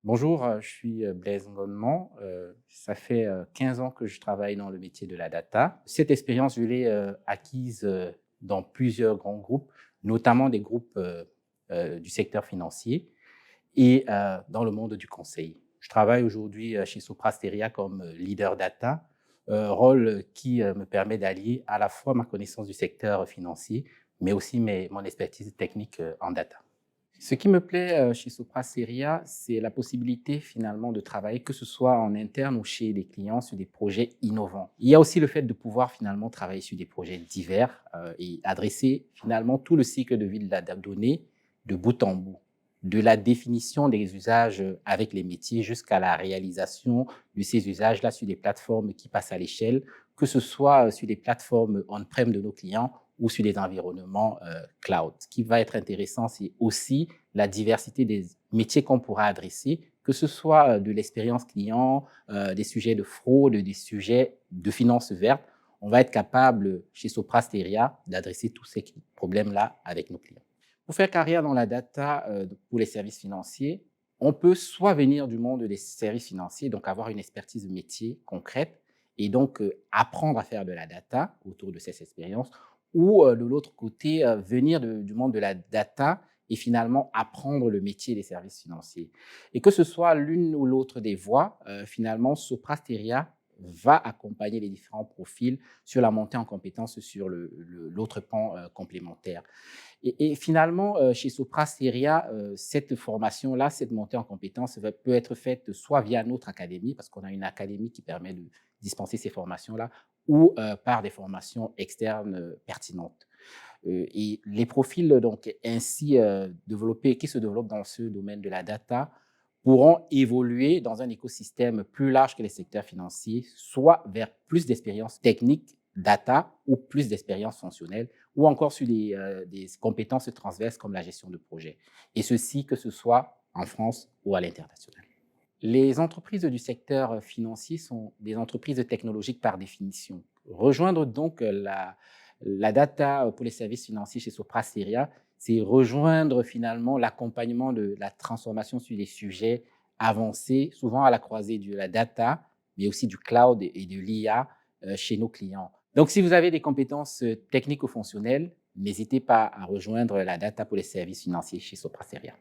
Bonjour, je suis Blaise Ngonnement. Ça fait 15 ans que je travaille dans le métier de la data. Cette expérience, je l'ai acquise dans plusieurs grands groupes, notamment des groupes du secteur financier et dans le monde du conseil. Je travaille aujourd'hui chez Sopra Steria comme leader data, rôle qui me permet d'allier à la fois ma connaissance du secteur financier, mais aussi mon expertise technique en data. Ce qui me plaît, chez Sopra Steria, c'est la possibilité finalement de travailler, que ce soit en interne ou chez des clients, sur des projets innovants. Il y a aussi le fait de pouvoir finalement travailler sur des projets divers, et adresser finalement tout le cycle de vie de la donnée de bout en bout. De la définition des usages, avec les métiers jusqu'à la réalisation de ces usages-là sur des plateformes qui passent à l'échelle, que ce soit, sur des plateformes on-prem de nos clients ou sur des environnements cloud. Ce qui va être intéressant, c'est aussi la diversité des métiers qu'on pourra adresser, que ce soit de l'expérience client, des sujets de fraude, des sujets de finances vertes. On va être capable, chez Sopra Steria, d'adresser tous ces problèmes-là avec nos clients. Pour faire carrière dans la data pour les services financiers, on peut soit venir du monde des services financiers, donc avoir une expertise métier concrète et donc apprendre à faire de la data autour de ces expériences, ou de l'autre côté, venir du monde de la data et finalement apprendre le métier des services financiers. Et que ce soit l'une ou l'autre des voies, finalement, Sopra Steria va accompagner les différents profils sur la montée en compétences sur l'autre pan complémentaire. Et finalement, chez Sopra Steria, cette formation-là, cette montée en compétences peut être faite soit via notre académie, parce qu'on a une académie qui permet de dispenser ces formations-là, ou par des formations externes pertinentes. Et les profils donc ainsi développés, qui se développent dans ce domaine de la data, pourront évoluer dans un écosystème plus large que les secteurs financiers, soit vers plus d'expériences techniques, data, ou plus d'expériences fonctionnelles, ou encore sur des compétences transverses comme la gestion de projet. Et ceci, que ce soit en France ou à l'international. Les entreprises du secteur financier sont des entreprises technologiques par définition. Rejoindre donc la data pour les services financiers chez Sopra Steria, c'est rejoindre finalement l'accompagnement de la transformation sur des sujets avancés, souvent à la croisée de la data, mais aussi du cloud et de l'IA chez nos clients. Donc, si vous avez des compétences techniques ou fonctionnelles, n'hésitez pas à rejoindre la data pour les services financiers chez Sopra Steria.